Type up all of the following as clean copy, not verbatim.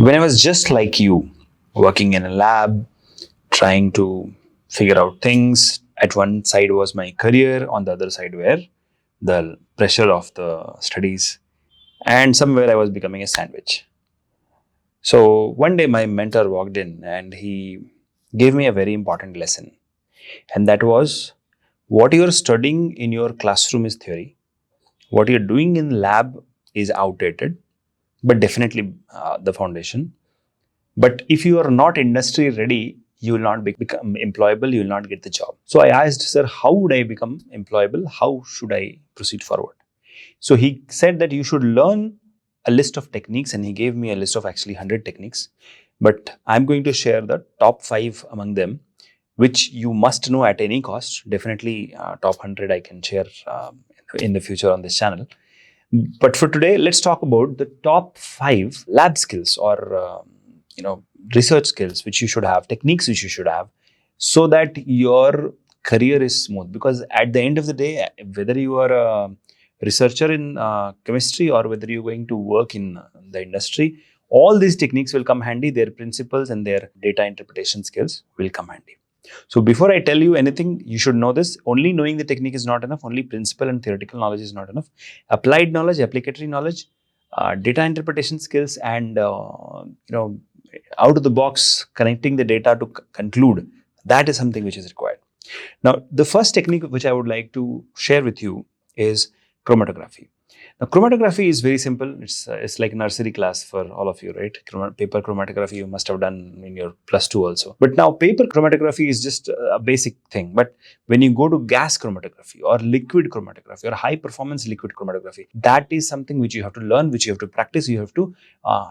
When I was just like you, working in a lab, trying to figure out things, at one side was my career, on the other side were the pressure of the studies, and somewhere I was becoming a sandwich. So one day my mentor walked in and he gave me a very important lesson, and that was what you're studying in your classroom is theory, what you're doing in lab is outdated, but definitely the foundation. But if you are not industry ready, you will not become employable, you will not get the job. So I asked, sir, how would I become employable? How should I proceed forward? So he said that you should learn a list of techniques, and he gave me a list of actually 100 techniques. But I'm going to share the top 5 among them, which you must know at any cost. Definitely, top 100 I can share in the future on this channel. But for today, let's talk about the top 5 lab skills or research skills which you should have, techniques which you should have, so that your career is smooth. Because at the end of the day, whether you are a researcher in chemistry or whether you're going to work in the industry, all these techniques will come handy. Their principles and their data interpretation skills will come handy. So before I tell you anything, you should know this. Only knowing the technique is not enough. Only principle and theoretical knowledge is not enough. Applied knowledge, applicatory knowledge, data interpretation skills, and out of the box connecting the data to conclude, that is something which is required. Now, the first technique which I would like to share with you is chromatography. Now, chromatography is very simple. It's like nursery class for all of you, right? Paper chromatography you must have done in your +2 also. But now paper chromatography is just a basic thing. But when you go to gas chromatography or liquid chromatography or high performance liquid chromatography, that is something which you have to learn, which you have to practice. You have to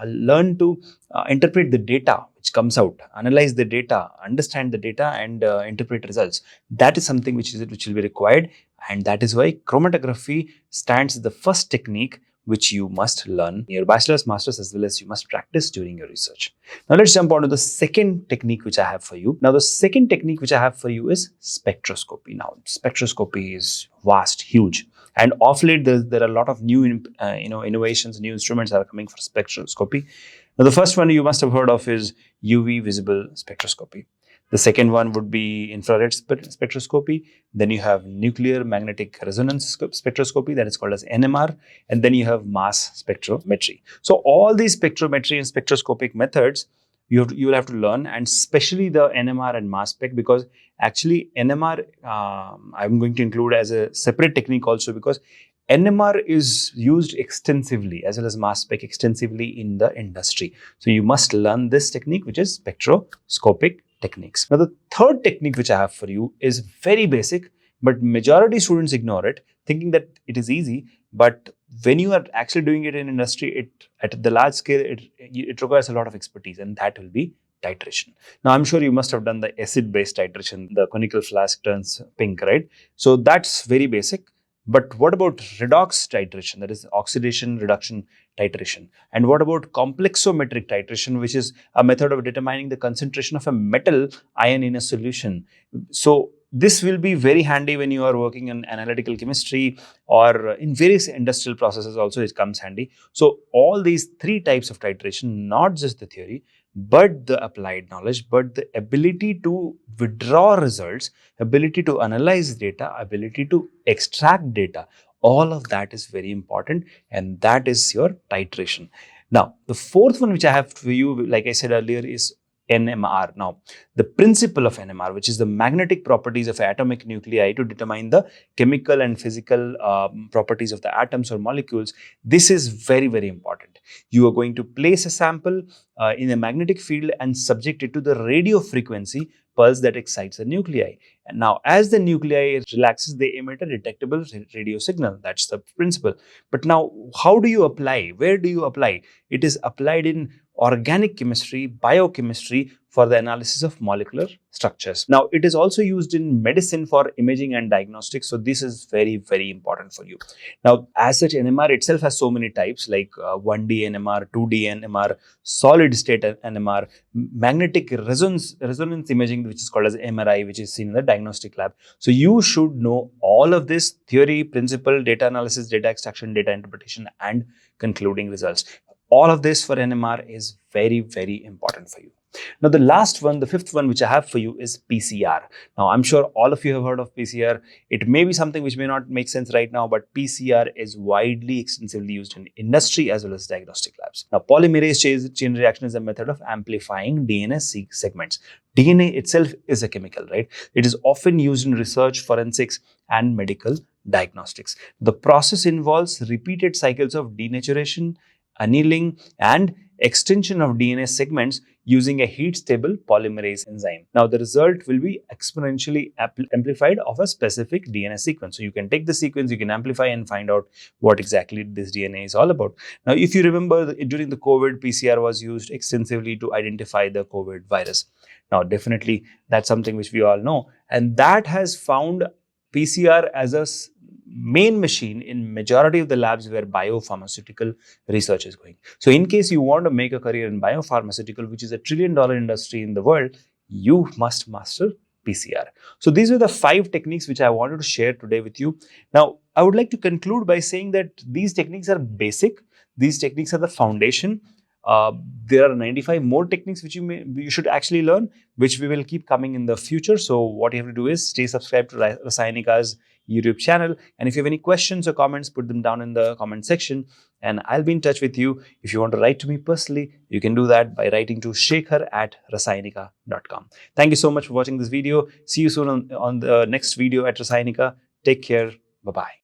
learn to interpret the data which comes out, analyze the data, understand the data, and interpret results. That is something which will be required, and that is why chromatography stands as the first technique which you must learn in your bachelor's, master's, as well as you must practice during your research. Now let's jump on to the second technique which I have for you. Now the second technique which I have for you is spectroscopy. Now spectroscopy is vast, huge, and off late there are a lot of new innovations, new instruments that are coming for spectroscopy. Now the first one you must have heard of is UV visible spectroscopy. The second one would be infrared spectroscopy. Then you have nuclear magnetic resonance spectroscopy, that is called as NMR. And then you have mass spectrometry. So all these spectrometry and spectroscopic methods, you will have to learn, and especially the NMR and mass spec, because actually NMR, I'm going to include as a separate technique also, because NMR is used extensively as well as mass spec extensively in the industry. So you must learn this technique, which is spectroscopic techniques. Now, the third technique which I have for you is very basic, but majority students ignore it, thinking that it is easy. But when you are actually doing it in industry, at the large scale, it requires a lot of expertise, and that will be titration. Now, I'm sure you must have done the acid-based titration. The conical flask turns pink, right? So that's very basic. But what about redox titration, that is oxidation reduction titration? And what about complexometric titration, which is a method of determining the concentration of a metal ion in a solution? So this will be very handy when you are working in analytical chemistry or in various industrial processes also, it comes handy. So all these 3 types of titration, not just the theory, but the applied knowledge, but the ability to withdraw results, ability to analyze data, ability to extract data, all of that is very important, and that is your titration. Now, the fourth one which I have for you, like I said earlier, is NMR. Now, the principle of NMR, which is the magnetic properties of atomic nuclei to determine the chemical and physical properties of the atoms or molecules, this is very, very important. You are going to place a sample in a magnetic field and subject it to the radio frequency pulse that excites the nuclei. And now, as the nuclei relaxes, they emit a detectable radio signal. That's the principle. But now, how do you apply? Where do you apply? It is applied in organic chemistry, biochemistry, for the analysis of molecular structures. Now, it is also used in medicine for imaging and diagnostics. So this is very, very important for you. Now, as such, NMR itself has so many types, like 1D NMR, 2D NMR, solid state NMR, magnetic resonance imaging, which is called as MRI, which is seen in the diagnostic lab. So you should know all of this: theory, principle, data analysis, data extraction, data interpretation, and concluding results. All of this for NMR is very, very important for you. Now, the last one, the fifth one, which I have for you is PCR. Now, I'm sure all of you have heard of PCR. It may be something which may not make sense right now, but PCR is widely, extensively used in industry as well as diagnostic labs. Now, polymerase chain reaction is a method of amplifying DNA segments. DNA itself is a chemical, right? It is often used in research, forensics, and medical diagnostics. The process involves repeated cycles of denaturation, annealing, and extension of DNA segments using a heat-stable polymerase enzyme. Now, the result will be exponentially amplified of a specific DNA sequence. So, you can take the sequence, you can amplify and find out what exactly this DNA is all about. Now, if you remember, during the COVID, PCR was used extensively to identify the COVID virus. Now, definitely, that's something which we all know. And that has found PCR as a main machine in majority of the labs where biopharmaceutical research is going. So in case you want to make a career in biopharmaceutical, which is a $1 trillion industry in the world, you must master PCR. So these were the 5 techniques which I wanted to share today with you. Now, I would like to conclude by saying that these techniques are basic. These techniques are the foundation. There are 95 more techniques which you should actually learn, which we will keep coming in the future. So what you have to do is stay subscribed to Rasayanica's YouTube channel. And if you have any questions or comments, put them down in the comment section and I'll be in touch with you. If you want to write to me personally, you can do that by writing to shekhar@rasayanika.com. Thank you so much for watching this video. See you soon on the next video at Rasayanika. Take care. Bye-bye.